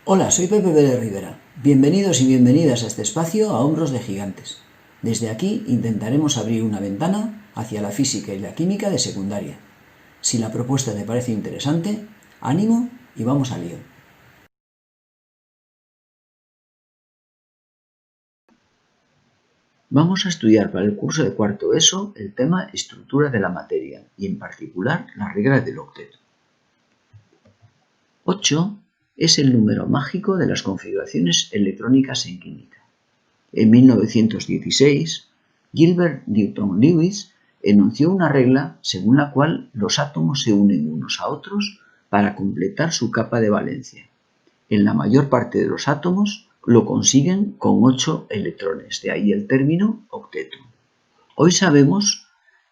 Hola, soy Pepe Pérez Rivera. Bienvenidos y bienvenidas a este espacio a Hombros de Gigantes. Desde aquí intentaremos abrir una ventana hacia la física y la química de secundaria. Si la propuesta te parece interesante, ánimo y vamos al lío. Vamos a estudiar para el curso de cuarto ESO el tema estructura de la materia y en particular la regla del octeto. 8 es el número mágico de las configuraciones electrónicas en química. En 1916, Gilbert Newton Lewis enunció una regla según la cual los átomos se unen unos a otros para completar su capa de valencia. En la mayor parte de los átomos lo consiguen con 8 electrones, de ahí el término octeto. Hoy sabemos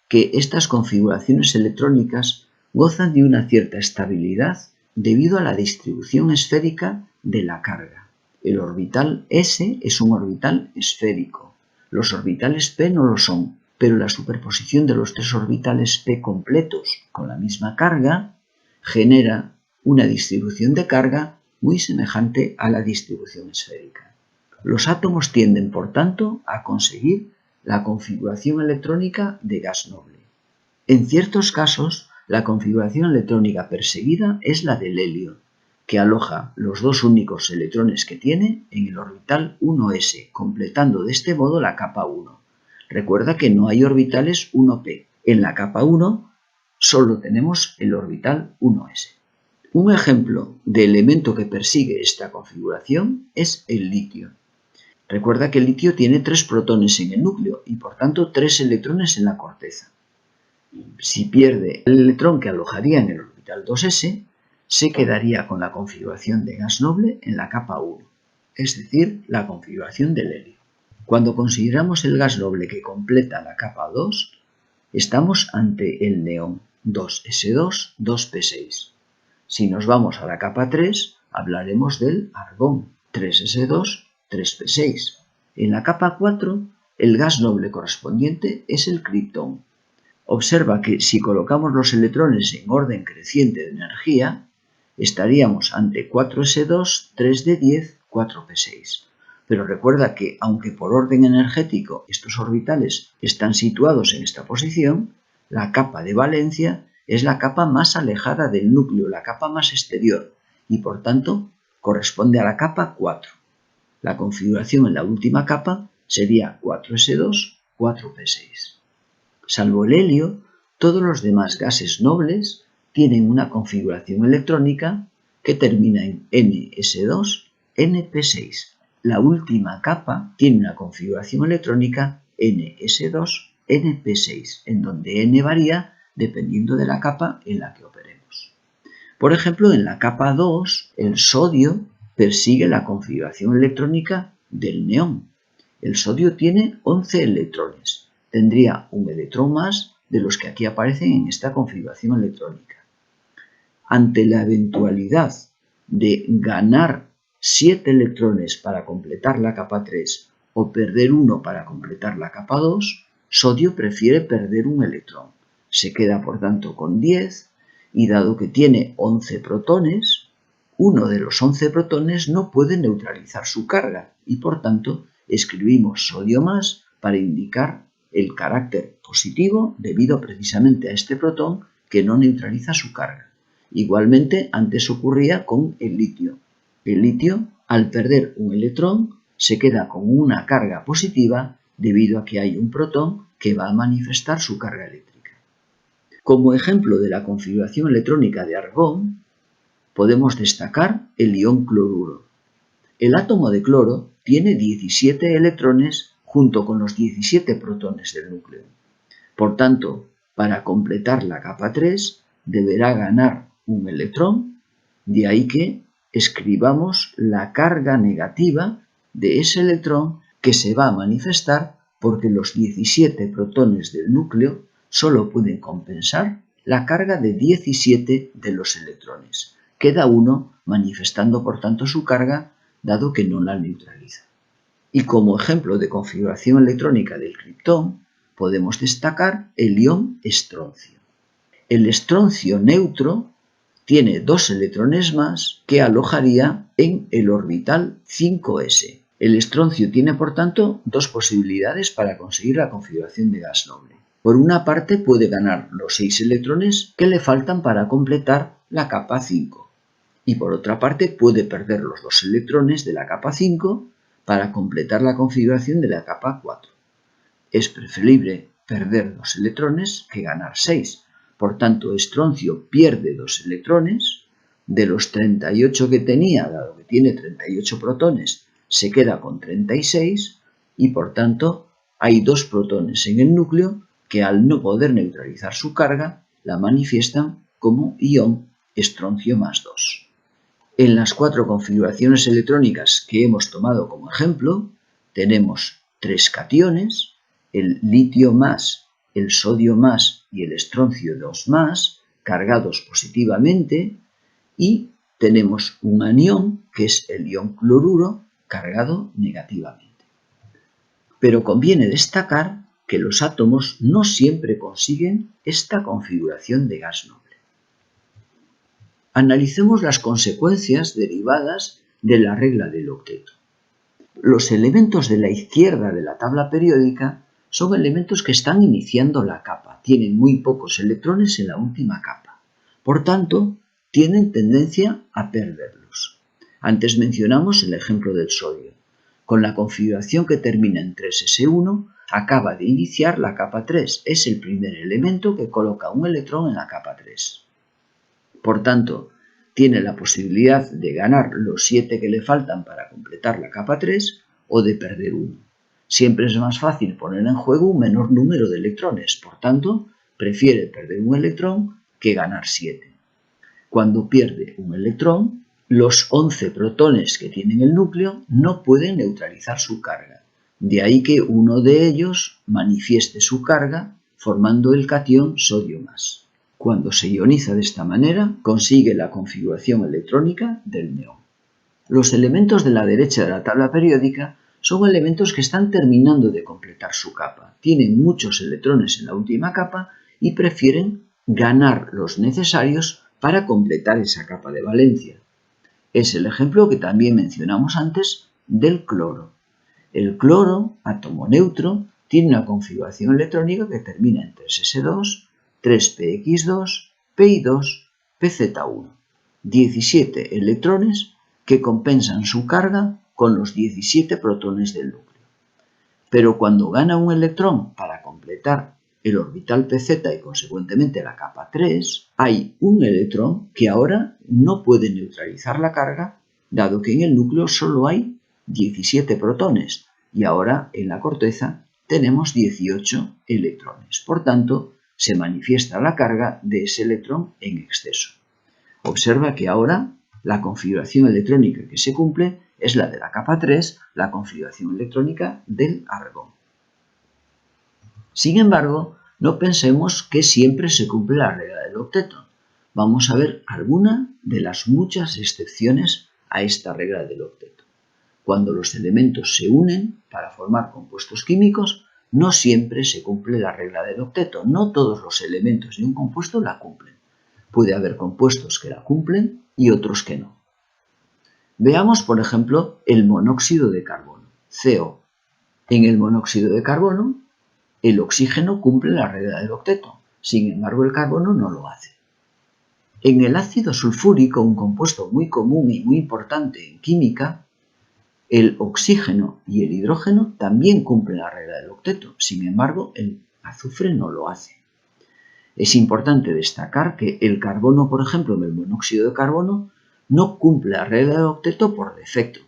que estas configuraciones electrónicas gozan de una cierta estabilidad debido a la distribución esférica de la carga. El orbital S es un orbital esférico. Los orbitales P no lo son, pero la superposición de los tres orbitales P completos con la misma carga genera una distribución de carga muy semejante a la distribución esférica. Los átomos tienden, por tanto, a conseguir la configuración electrónica de gas noble. En ciertos casos, la configuración electrónica perseguida es la del helio, que aloja los dos únicos electrones que tiene en el orbital 1s, completando de este modo la capa 1. Recuerda que no hay orbitales 1p. En la capa 1 solo tenemos el orbital 1s. Un ejemplo de elemento que persigue esta configuración es el litio. Recuerda que el litio tiene 3 protones en el núcleo y por tanto 3 electrones en la corteza. Si pierde el electrón que alojaría en el orbital 2s, se quedaría con la configuración de gas noble en la capa 1, es decir, la configuración del helio. Cuando consideramos el gas noble que completa la capa 2, estamos ante el neón 2s2, 2p6. Si nos vamos a la capa 3, hablaremos del argón 3s2, 3p6. En la capa 4, el gas noble correspondiente es el criptón. Observa que si colocamos los electrones en orden creciente de energía, estaríamos ante 4s2, 3d10, 4p6. Pero recuerda que, aunque por orden energético estos orbitales están situados en esta posición, la capa de valencia es la capa más alejada del núcleo, la capa más exterior, y por tanto corresponde a la capa 4. La configuración en la última capa sería 4s2, 4p6. Salvo el helio, todos los demás gases nobles tienen una configuración electrónica que termina en ns2, np6. La última capa tiene una configuración electrónica ns2, np6, en donde n varía dependiendo de la capa en la que operemos. Por ejemplo, en la capa 2, el sodio persigue la configuración electrónica del neón. El sodio tiene 11 electrones. Tendría un electrón más de los que aquí aparecen en esta configuración electrónica. Ante la eventualidad de ganar 7 electrones para completar la capa 3 o perder uno para completar la capa 2, sodio prefiere perder un electrón. Se queda por tanto con 10 y dado que tiene 11 protones, uno de los 11 protones no puede neutralizar su carga y por tanto escribimos sodio más para indicar el carácter positivo debido precisamente a este protón que no neutraliza su carga. Igualmente, antes ocurría con el litio. El litio, al perder un electrón, se queda con una carga positiva debido a que hay un protón que va a manifestar su carga eléctrica. Como ejemplo de la configuración electrónica de argón, podemos destacar el ion cloruro. El átomo de cloro tiene 17 electrones junto con los 17 protones del núcleo. Por tanto, para completar la capa 3, deberá ganar un electrón, de ahí que escribamos la carga negativa de ese electrón que se va a manifestar porque los 17 protones del núcleo solo pueden compensar la carga de 17 de los electrones. Queda uno manifestando por tanto su carga dado que no la neutraliza. Y como ejemplo de configuración electrónica del criptón, podemos destacar el ion estroncio. El estroncio neutro tiene 2 electrones más que alojaría en el orbital 5s. El estroncio tiene, por tanto, 2 posibilidades para conseguir la configuración de gas noble. Por una parte, puede ganar los 6 electrones que le faltan para completar la capa 5. Y por otra parte, puede perder los 2 electrones de la capa 5 para completar la configuración de la capa 4. Es preferible perder 2 electrones que ganar 6. Por tanto, estroncio pierde 2 electrones. De los 38 que tenía, dado que tiene 38 protones, se queda con 36 y por tanto hay 2 protones en el núcleo que al no poder neutralizar su carga la manifiestan como ion estroncio más 2. En las 4 configuraciones electrónicas que hemos tomado como ejemplo tenemos 3 cationes, el litio más, el sodio más y el estroncio 2 más, cargados positivamente, y tenemos un anión, que es el ion cloruro, cargado negativamente. Pero conviene destacar que los átomos no siempre consiguen esta configuración de gas noble. Analicemos las consecuencias derivadas de la regla del octeto. Los elementos de la izquierda de la tabla periódica son elementos que están iniciando la capa, tienen muy pocos electrones en la última capa. Por tanto, tienen tendencia a perderlos. Antes mencionamos el ejemplo del sodio. Con la configuración que termina en 3s1, acaba de iniciar la capa 3. Es el primer elemento que coloca un electrón en la capa 3. Por tanto, tiene la posibilidad de ganar los 7 que le faltan para completar la capa 3 o de perder uno. Siempre es más fácil poner en juego un menor número de electrones, por tanto, prefiere perder un electrón que ganar 7. Cuando pierde un electrón, los 11 protones que tienen el núcleo no pueden neutralizar su carga. De ahí que uno de ellos manifieste su carga formando el catión sodio más. Cuando se ioniza de esta manera, consigue la configuración electrónica del neón. Los elementos de la derecha de la tabla periódica son elementos que están terminando de completar su capa. Tienen muchos electrones en la última capa y prefieren ganar los necesarios para completar esa capa de valencia. Es el ejemplo que también mencionamos antes del cloro. El cloro, átomo neutro, tiene una configuración electrónica que termina en 3s2, 3px2, pi2, pz1. 17 electrones que compensan su carga con los 17 protones del núcleo. Pero cuando gana un electrón para completar el orbital pz y consecuentemente la capa 3, hay un electrón que ahora no puede neutralizar la carga, dado que en el núcleo solo hay 17 protones y ahora en la corteza tenemos 18 electrones. Por tanto, se manifiesta la carga de ese electrón en exceso. Observa que ahora la configuración electrónica que se cumple es la de la capa 3, la configuración electrónica del argón. Sin embargo, no pensemos que siempre se cumple la regla del octeto. Vamos a ver alguna de las muchas excepciones a esta regla del octeto. Cuando los elementos se unen para formar compuestos químicos, no siempre se cumple la regla del octeto. No todos los elementos de un compuesto la cumplen. Puede haber compuestos que la cumplen y otros que no. Veamos, por ejemplo, el monóxido de carbono, CO. En el monóxido de carbono, el oxígeno cumple la regla del octeto, sin embargo el carbono no lo hace. En el ácido sulfúrico, un compuesto muy común y muy importante en química, el oxígeno y el hidrógeno también cumplen la regla del octeto, sin embargo el azufre no lo hace. Es importante destacar que el carbono, por ejemplo, en el monóxido de carbono, no cumple la regla del octeto por defecto.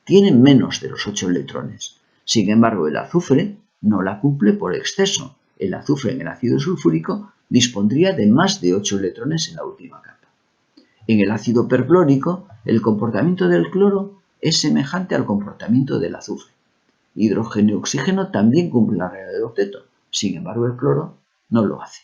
Tiene menos de los 8 electrones. Sin embargo, el azufre no la cumple por exceso. El azufre en el ácido sulfúrico dispondría de más de 8 electrones en la última capa. En el ácido perclórico, el comportamiento del cloro es semejante al comportamiento del azufre. Hidrógeno y oxígeno también cumplen la regla del octeto. Sin embargo, el cloro no lo hace.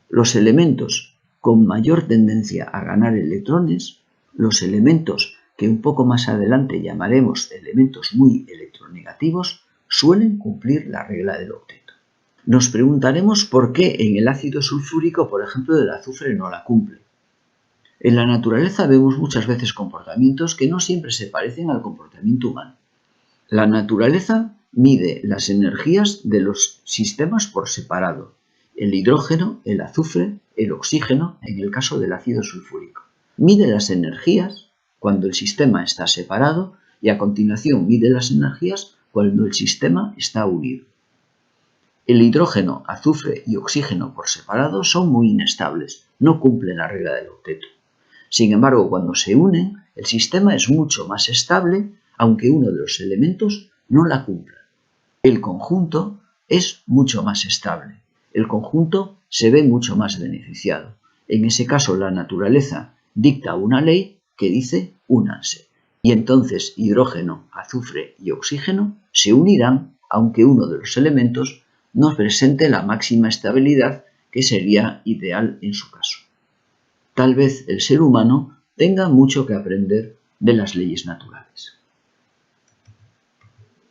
Los elementos con mayor tendencia a ganar electrones, los elementos que un poco más adelante llamaremos elementos muy electronegativos, suelen cumplir la regla del octeto. Nos preguntaremos por qué en el ácido sulfúrico, por ejemplo, el azufre no la cumple. En la naturaleza vemos muchas veces comportamientos que no siempre se parecen al comportamiento humano. La naturaleza mide las energías de los sistemas por separado: el hidrógeno, el azufre, el oxígeno, en el caso del ácido sulfúrico. Mide las energías cuando el sistema está separado y a continuación mide las energías cuando el sistema está unido. El hidrógeno, azufre y oxígeno por separado son muy inestables, no cumplen la regla del octeto. Sin embargo, cuando se unen, el sistema es mucho más estable, aunque uno de los elementos no la cumpla. El conjunto es mucho más estable. El conjunto se ve mucho más beneficiado. En ese caso, la naturaleza dicta una ley que dice únanse. Y entonces hidrógeno, azufre y oxígeno se unirán, aunque uno de los elementos no presente la máxima estabilidad que sería ideal en su caso. Tal vez el ser humano tenga mucho que aprender de las leyes naturales.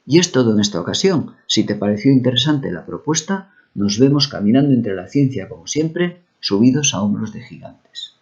Y es todo en esta ocasión. Si te pareció interesante la propuesta, nos vemos caminando entre la ciencia como siempre, subidos a hombros de gigantes.